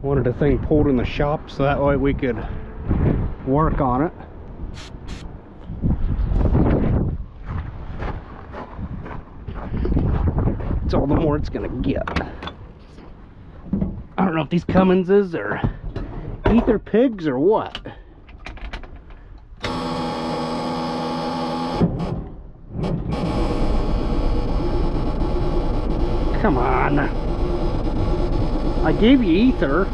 Wanted the thing pulled in the shop so that way we could work on it. It's all the more it's gonna get. I don't know if these Cumminses are ether pigs or what. Come on. I gave you ether.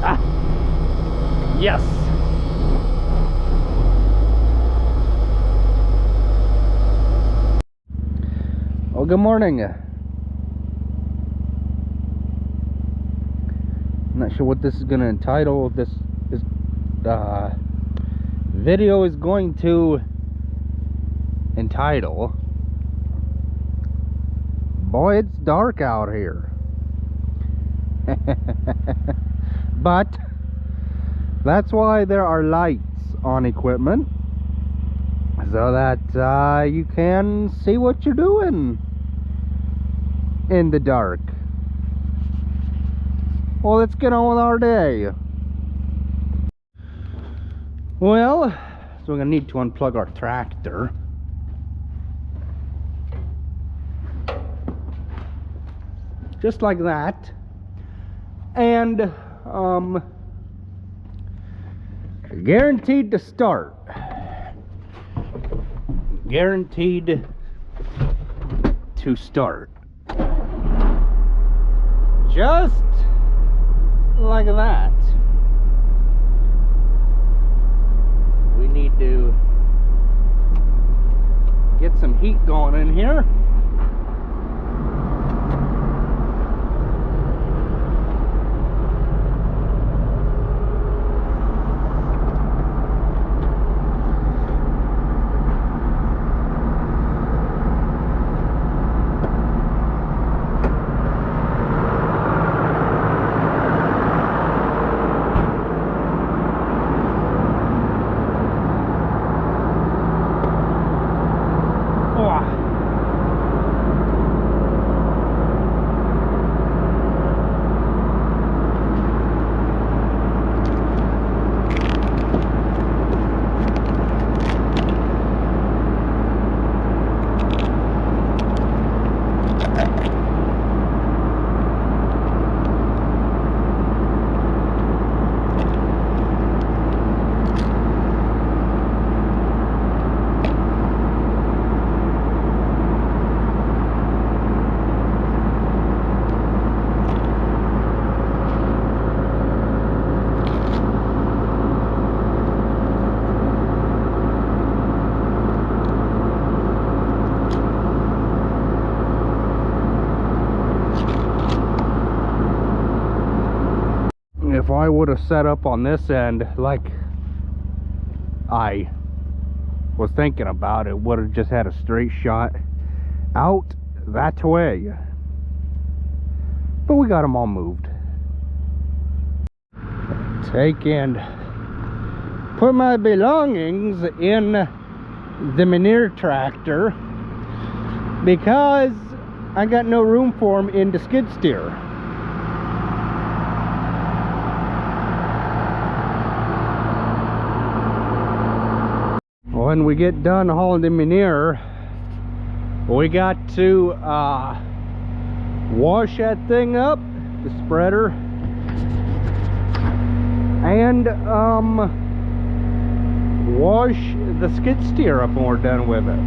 Ah. Yes. Well, good morning. I'm not sure what this is going to entitle. This video is going to entitle, boy, it's dark out here. But that's why there are lights on equipment, so that you can see what you're doing in the dark. Well, let's get on with our day. Well, so we're gonna need to unplug our tractor. Just like that. And guaranteed to start. Guaranteed to start. Just like that. We need to get some heat going in here. If I would have set up on this end like I was thinking about, it would have just had a straight shot out that way. But we got them all moved. Take and put my belongings in the Manure tractor because I got no room for them in the skid steer. When we get done hauling the manure, we got to wash that thing up, the spreader, and wash the skid steer up when we're done with it.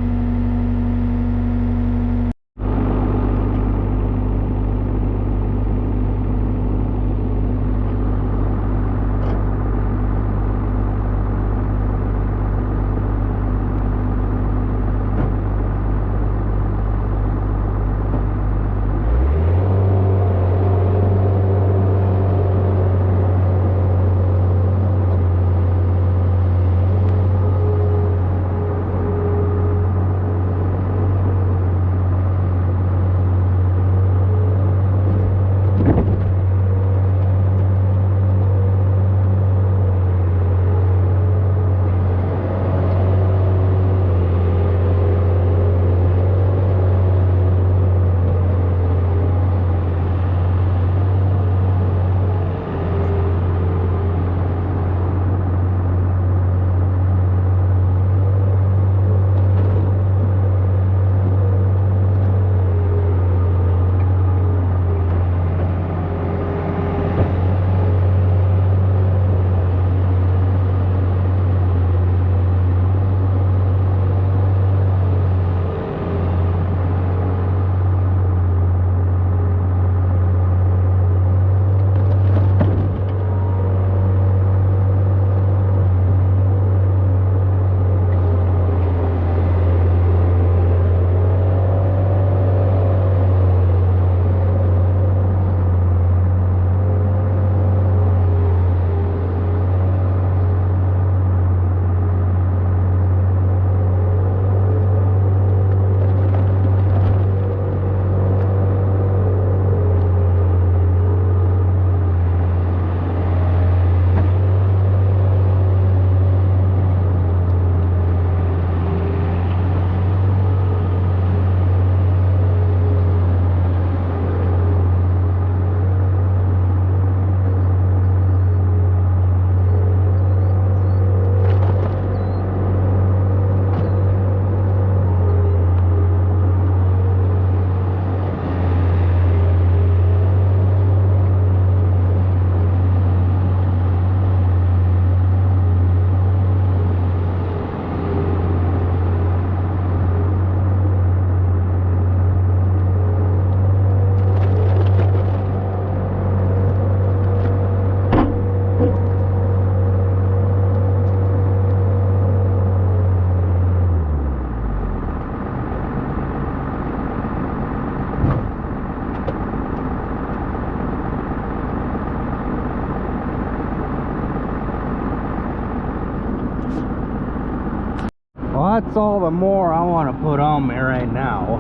that's all the more I want to put on me right now,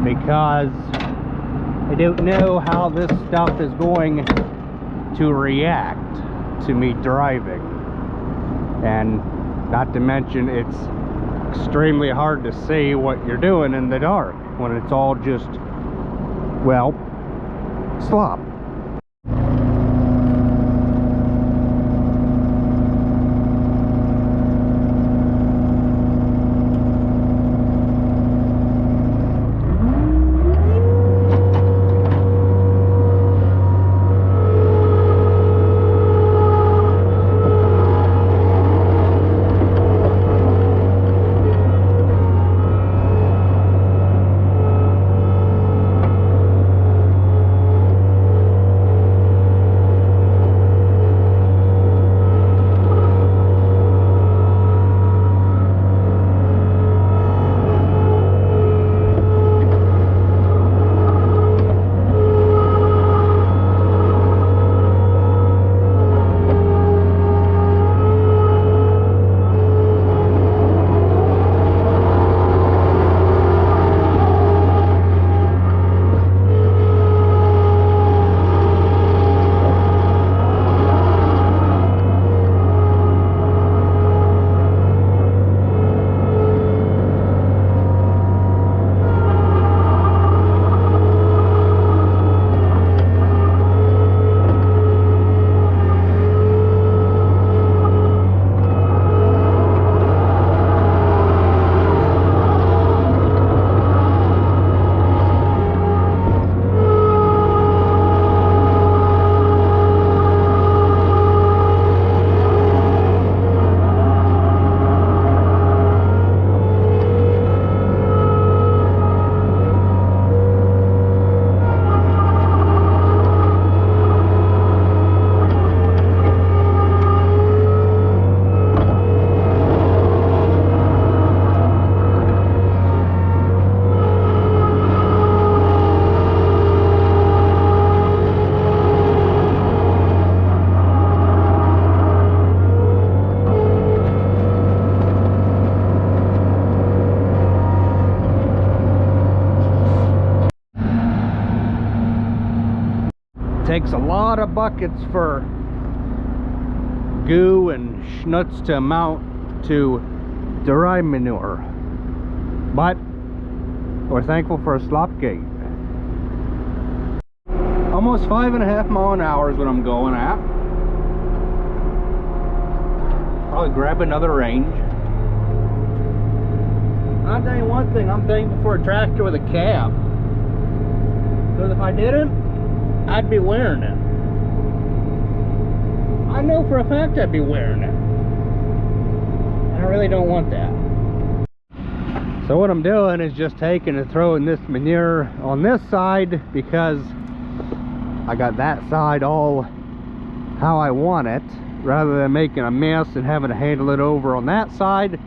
because I don't know how this stuff is going to react to me driving. And not to mention, it's extremely hard to see what you're doing in the dark when it's all just, well, slop. Takes a lot of buckets for goo and schnuts to amount to dry manure, but we're thankful for a slop gate. Almost 5.5 mile an hour is what I'm going at. Probably grab another range. I'll tell you one thing, I'm thankful for a tractor with a cab, because if I didn't, I'd be wearing it. I know for a fact I'd be wearing it. And I really don't want that. So what I'm doing is just taking and throwing this manure on this side, because I got that side all how I want it, rather than making a mess and having to handle it over on that side.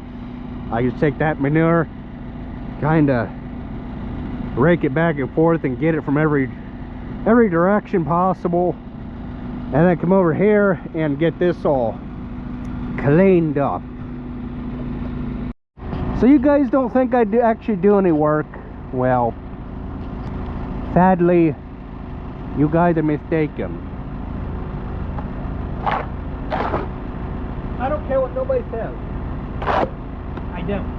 I just take that manure, kind of rake it back and forth and get it from every direction possible, and then come over here and get this all cleaned up. So you guys don't think I actually do any work? Well, sadly, you guys are mistaken. I don't care what nobody says. I don't.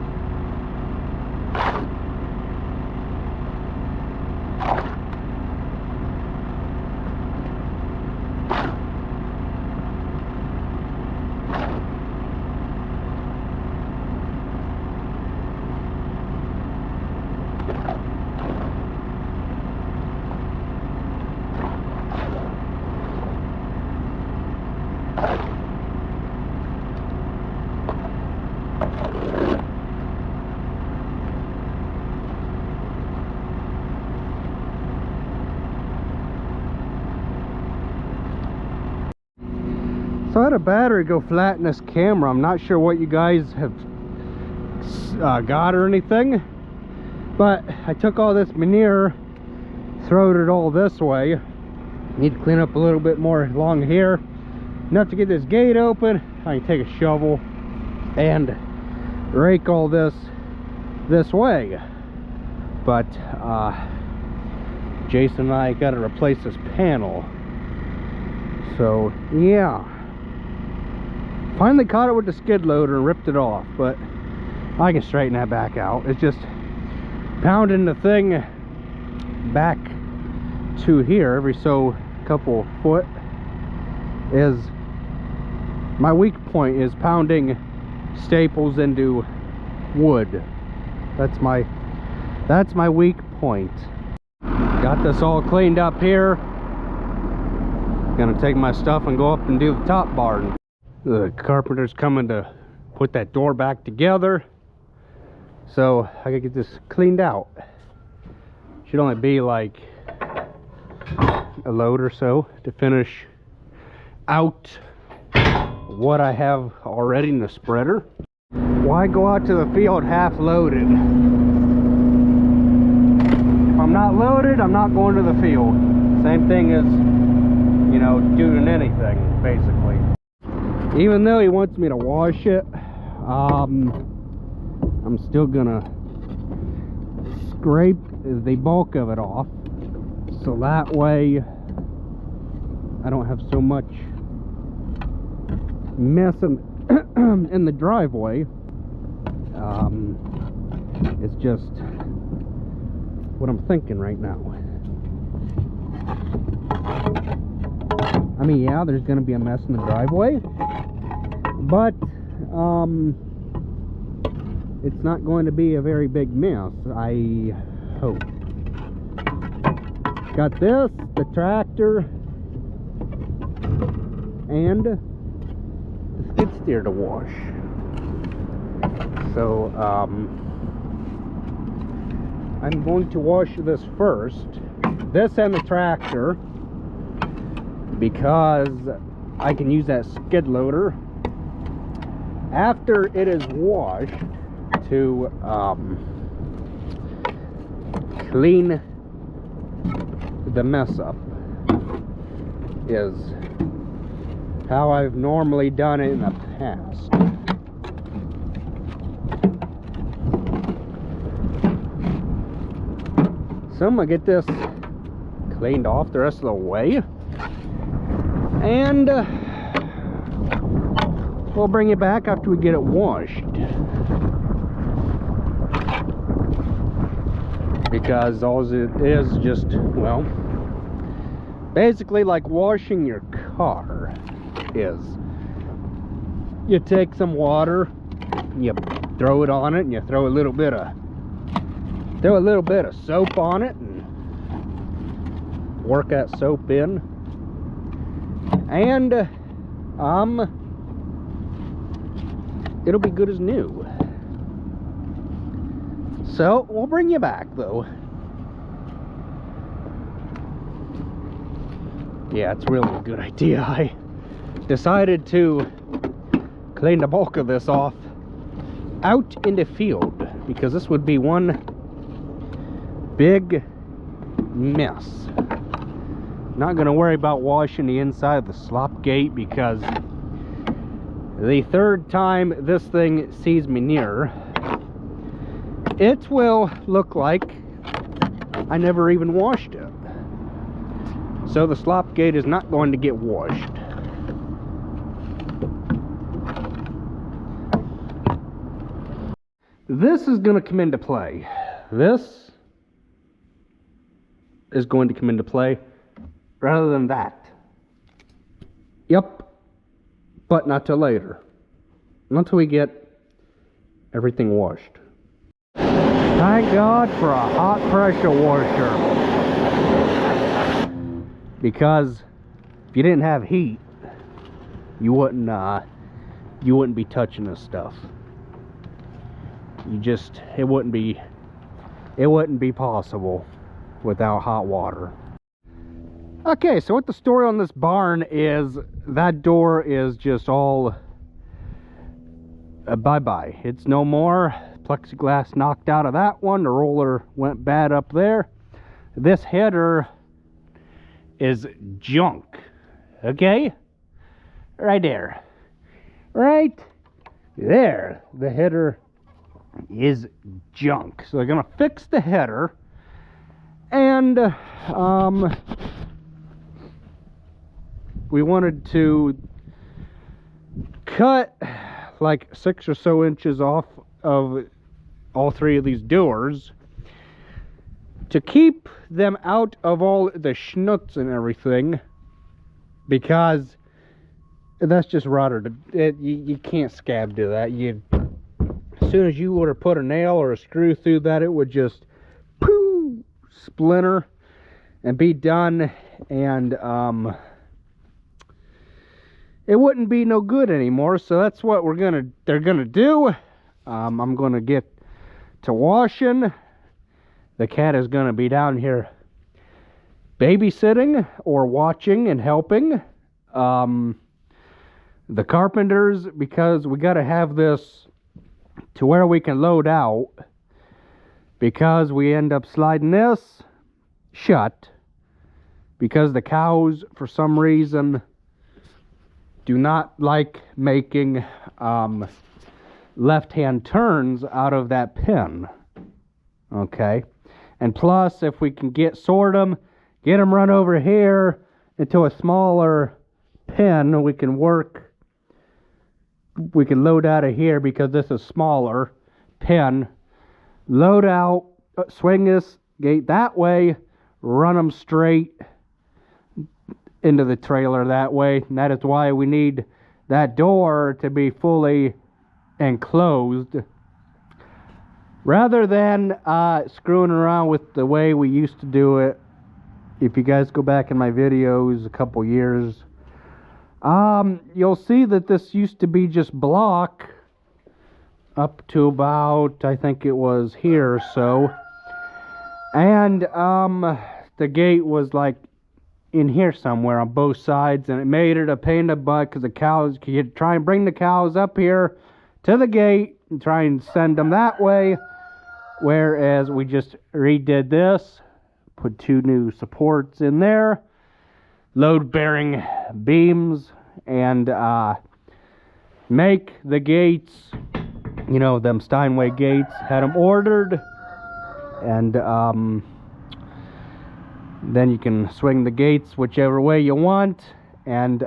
So I had a battery go flat in this camera. I'm not sure what you guys have got or anything, but I took all this manure, throwed it all this way. Need to clean up a little bit more along here, enough to get this gate open. I can take a shovel and rake all this way. But Jason and I got to replace this panel. So yeah, finally caught it with the skid loader and ripped it off, but I can straighten that back out. It's just pounding the thing back to here every so couple foot is my weak point, is pounding staples into wood. That's my weak point. Got this all cleaned up here. Gonna take my stuff and go up and do the top barn. The carpenter's coming to put that door back together, so I gotta get this cleaned out. Should only be like a load or so to finish out what I have already in the spreader. Why go out to the field half loaded? If I'm not loaded, I'm not going to the field. Same thing as, you know, doing anything, basically. Even though he wants me to wash it, I'm still gonna scrape the bulk of it off, so that way I don't have so much mess in the driveway. It's just what I'm thinking right now. I mean, yeah, there's gonna be a mess in the driveway, but it's not going to be a very big mess, I hope. Got this, the tractor, and the skid steer to wash. So I'm going to wash this first, this and the tractor, because I can use that skid loader after it is washed to clean the mess up. Is how I've normally done it in the past. So I'm gonna get this cleaned off the rest of the way, and we'll bring it back after we get it washed, because all it is just, well, basically like washing your car is. You take some water, you throw it on it, and you throw a little bit of soap on it and work that soap in, and it'll be good as new. So we'll bring you back though. Yeah, it's really a good idea. I decided to clean the bulk of this off out in the field, because this would be one big mess. Not gonna worry about washing the inside of the slop gate, because the third time this thing sees manure, it will look like I never even washed it. So the slop gate is not going to get washed. This is going to come into play. This is going to come into play rather than that. Yep. But not till later. Not till we get everything washed. Thank God for a hot pressure washer. Because if you didn't have heat, you wouldn't be touching this stuff. It wouldn't be possible without hot water. Okay, so what the story on this barn is, that door is just all bye-bye. It's no more. Plexiglass knocked out of that one. The roller went bad up there. This header is junk. Okay? Right there. Right there. The header is junk. So they're gonna fix the header, and we wanted to cut like 6 or so inches off of all 3 of these doors to keep them out of all the schnutz and everything, because that's just rotted. You can't scab to that. As soon as you were to put a nail or a screw through that, it would just poo, splinter and be done, and it wouldn't be no good anymore. So that's what they're gonna do. I'm gonna get to washing. The cat is gonna be down here babysitting or watching and helping the carpenters, because we got to have this to where we can load out, because we end up sliding this shut because the cows for some reason do not like making left-hand turns out of that pin. Okay, and plus if we can sort them, get them run over here into a smaller pin, we can load out of here, because this is smaller pin, load out, swing this gate that way, run them straight into the trailer that way. And that is why we need that door to be fully enclosed, rather than screwing around with the way we used to do it. If you guys go back in my videos a couple years, you'll see that this used to be just block up to about, I think it was here or so, and the gate was like in here somewhere on both sides, and it made it a pain in the butt, because the cows, you'd try and bring the cows up here to the gate and try and send them that way, whereas we just redid this, put 2 new supports in there, load bearing beams, and make the gates, you know, them Steinway gates, had them ordered, and then you can swing the gates whichever way you want, and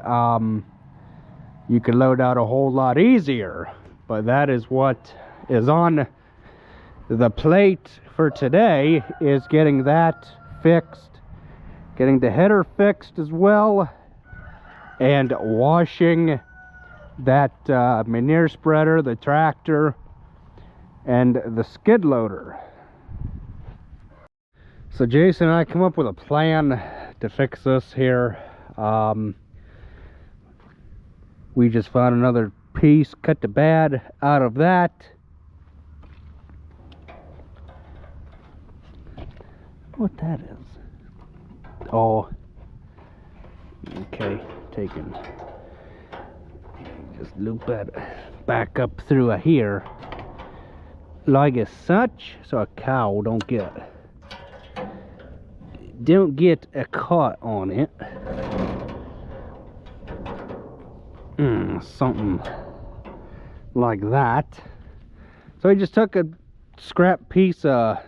you can load out a whole lot easier. But that is what is on the plate for today, is getting that fixed, getting the header fixed as well, and washing that manure spreader, the tractor, and the skid loader. So Jason and I come up with a plan to fix this here. We just found another piece, cut the bad out of that. What that is? Oh, okay, taken. Just loop that back up through here like as such, so a cow don't get a cut on it. Something like that. So I just took a scrap piece of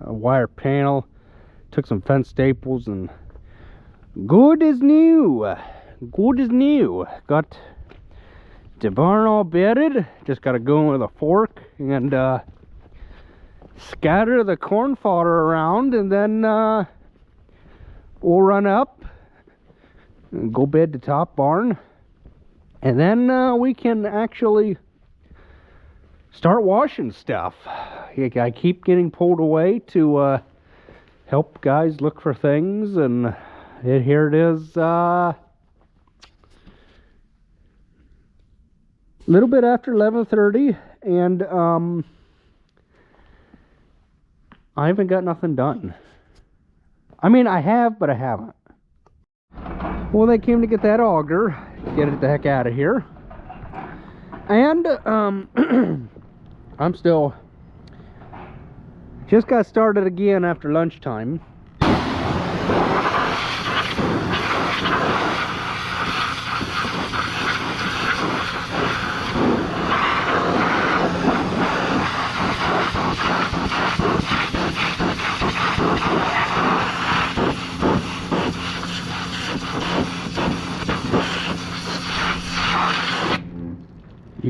a wire panel, took some fence staples, and good as new. Good as new. Got the barn all bedded. Just gotta go in with a fork and scatter the corn fodder around, and then we'll run up and go bed the top barn, and then we can actually start washing stuff. I keep getting pulled away to help guys look for things, and here it is, a little bit after 11:30, and I haven't got nothing done. I mean, I have, but I haven't. Well, they came to get that auger, get it the heck out of here, and I'm still just got started again after lunchtime.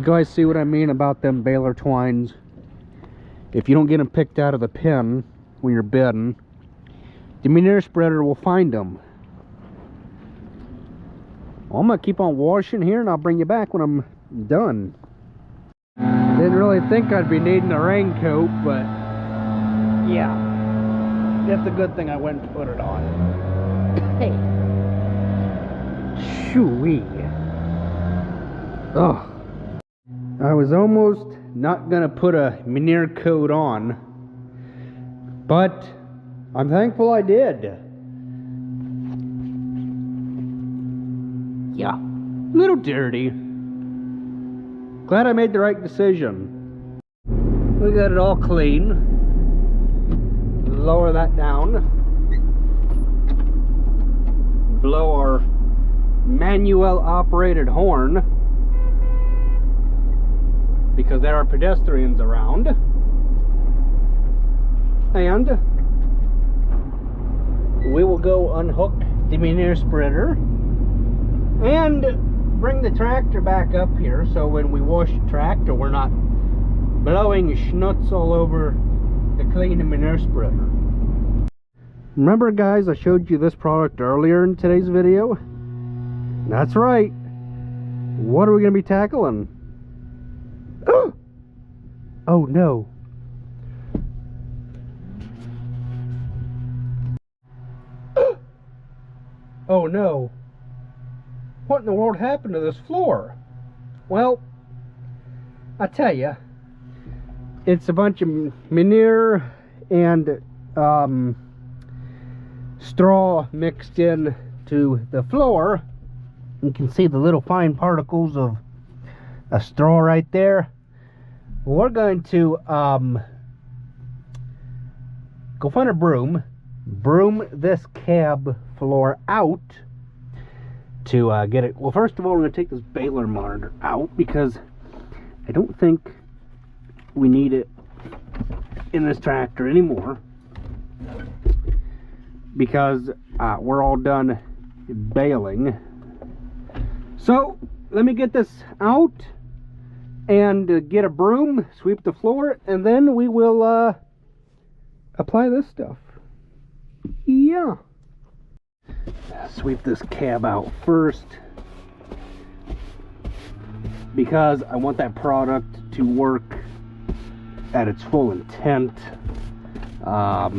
guys see what I mean about them baler twines? If you don't get them picked out of the pen when you're bedding, the manure spreader will find them. Well, I'm gonna keep on washing here and I'll bring you back when I'm done. Didn't really think I'd be needing a raincoat, but yeah, it's a good thing I went and put it on. Hey, shoo-wee. Oh, I was almost not gonna put a manure coat on, but I'm thankful I did. Yeah, a little dirty. Glad I made the right decision. We got it all clean. Lower that down. Blow our manual operated horn, because there are pedestrians around. And we will go unhook the manure spreader and bring the tractor back up here, so when we wash the tractor we're not blowing schnuts all over the clean manure spreader. Remember guys, I showed you this product earlier in today's video? That's right. What are we going to be tackling? Oh no. Oh no. What in the world happened to this floor? Well, I tell you, it's a bunch of manure and straw mixed in to the floor. You can see the little fine particles of a straw right there. We're going to go find a broom this cab floor out to get it. Well, first of all, we're going to take this baler monitor out because I don't think we need it in this tractor anymore, because we're all done baling. So let me get this out and get a broom, sweep the floor, and then we will apply this stuff. Yeah. Sweep this cab out first, because I want that product to work at its full intent. I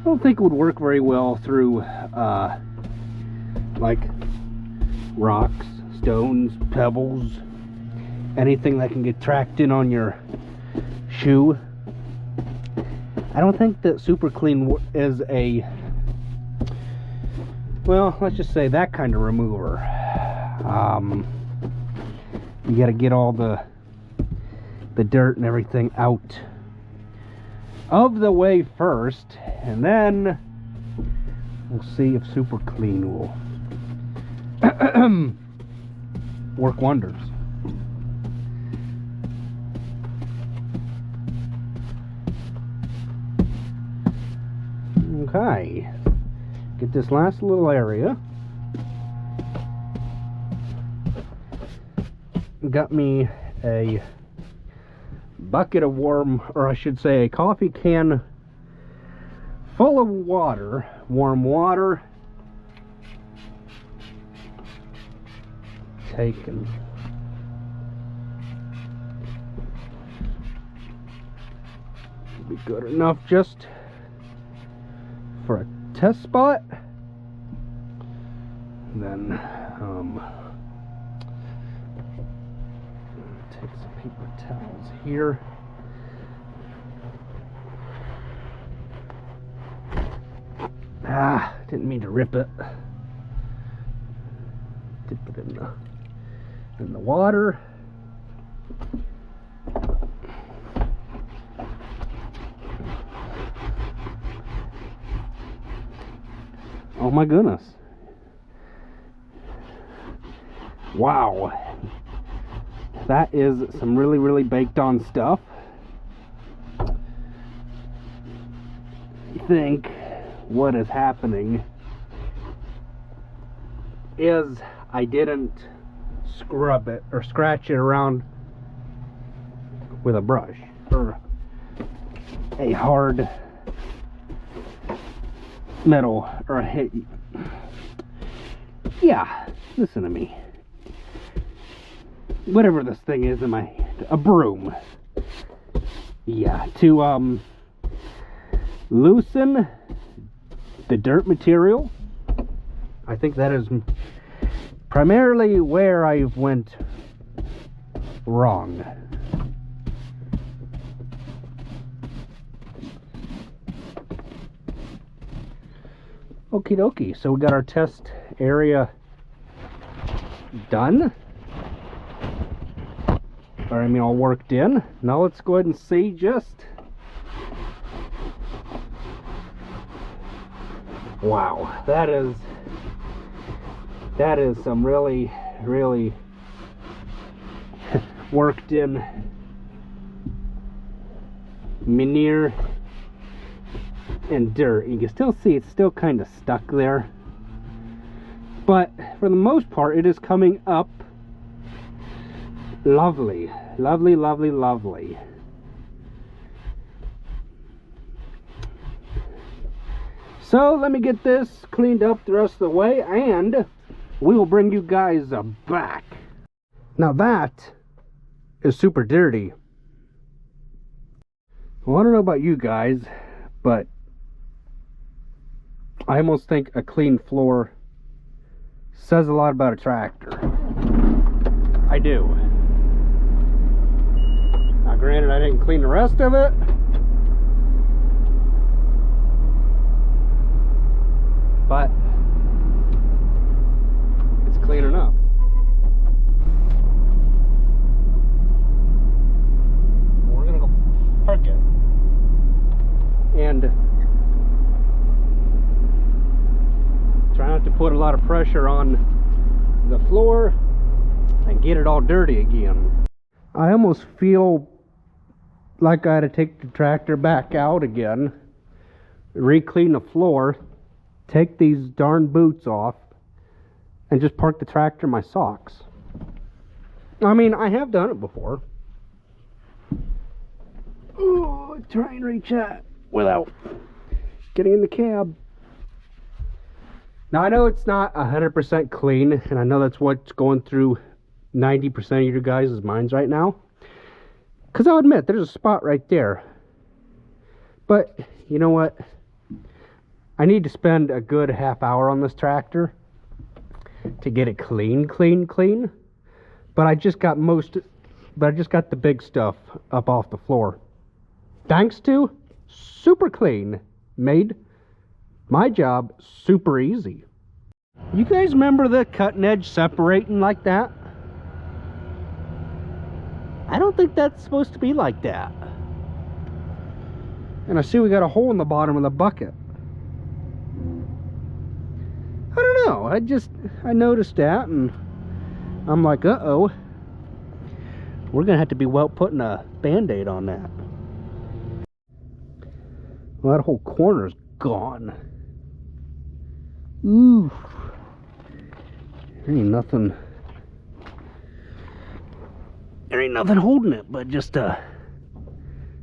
don't think it would work very well through like rocks, stones, pebbles, anything that can get tracked in on your shoe. I don't think that Super Clean is a, well, let's just say that kind of remover. You got to get all the dirt and everything out of the way first, and then we'll see if Super Clean will work wonders. Okay, get this last little area. Got me a bucket of warm, or I should say a coffee can full of water, warm water. Taken. Be good enough just for a test spot. And then take some paper towels here. Didn't mean to rip it. Dip it in the water. Oh my goodness. Wow. That is some really baked on stuff. I think what is happening is I didn't scrub it or scratch it around with a brush or a hard metal or a hit. Yeah, listen to me. Whatever this thing is in my hand, a broom. Yeah, to loosen the dirt material. I think that is primarily where I went wrong. Okie dokie, so we got our test area done. Or I mean all worked in. Now let's go ahead and see just... Wow, that is some really worked in manure and dirt. You can still see it's still kind of stuck there, but for the most part it is coming up lovely, lovely, lovely, lovely. So let me get this cleaned up the rest of the way and we will bring you guys back. Now that is super dirty. Well, I don't know about you guys, but I almost think a clean floor says a lot about a tractor. I do. Now granted, I didn't clean the rest of it, but it's clean enough. We're gonna go park it and try not to put a lot of pressure on the floor and get it all dirty again. I almost feel like I had to take the tractor back out again, re-clean the floor, take these darn boots off, and just park the tractor in my socks. I mean, I have done it before. Ooh, try and reach that without getting in the cab. Now I know it's not 100% clean, and I know that's what's going through 90% of your guys' minds right now. Because I'll admit, there's a spot right there. But, you know what? I need to spend a good half hour on this tractor to get it clean. But I just got the big stuff up off the floor. Thanks to Super Clean. Made my job super easy. You guys remember the cutting edge separating like that? I don't think that's supposed to be like that. And I see we got a hole in the bottom of the bucket. I don't know, I noticed that and I'm like, uh-oh. We're gonna have to be putting a band-aid on that. Well, that whole corner's gone. Ooh. There ain't nothing holding it but just a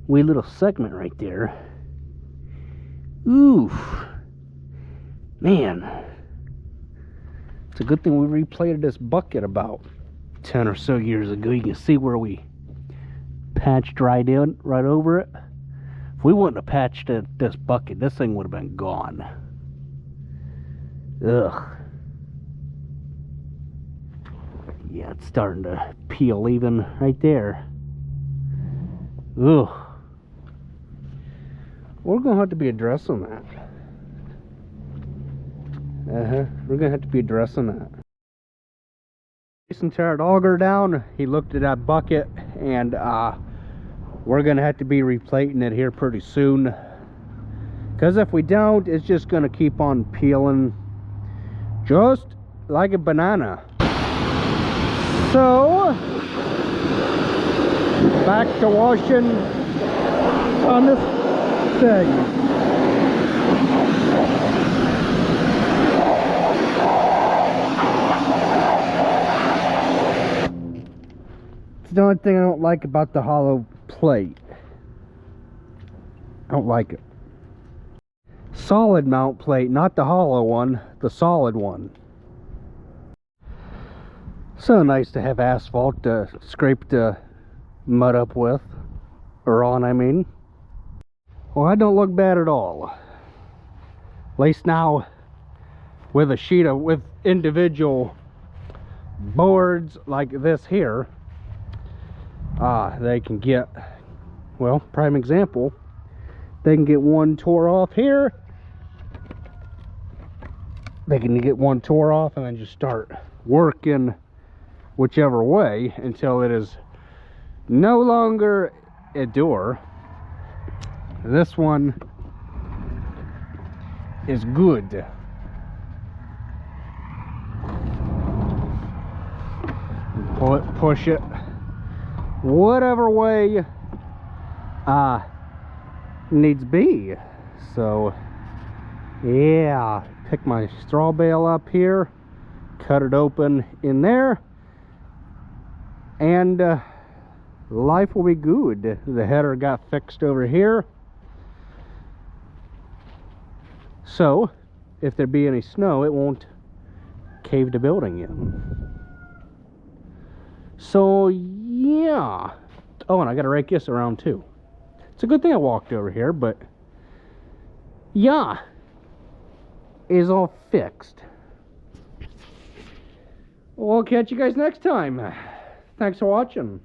wee little segment right there. Ooh. Man. It's a good thing we replated this bucket about 10 or so years ago. You can see where we patched right over it. If we wouldn't have patched this bucket, this thing would have been gone. Ugh. Yeah, it's starting to peel even right there. Ugh. We're gonna have to be addressing that. We're gonna have to be addressing that. Jason teared auger down. He looked at that bucket, and we're gonna have to be replating it here pretty soon. Because if we don't, it's just gonna keep on peeling, just like a banana. So, back to washing on this thing. the only thing I don't like about the hollow plate. I don't like it. Solid mount plate, not the hollow one, the solid one. So nice to have asphalt to scrape the mud up with, or on, I mean. Well, that don't look bad at all. At least now, with a sheet of, with individual boards like this here, they can get, well, prime example, they can get one tore off here, they can get one tore off and then just start working whichever way until it is no longer a door. This one is good. Pull it, push it, whatever way needs be. So yeah, pick my straw bale up here, cut it open in there, and life will be good. The header got fixed over here, so if there be any snow, it won't cave the building in. So yeah. Oh, and I gotta rake this around too. It's a good thing I walked over here, but yeah, is all fixed. Well, I'll catch you guys next time. Thanks for watching.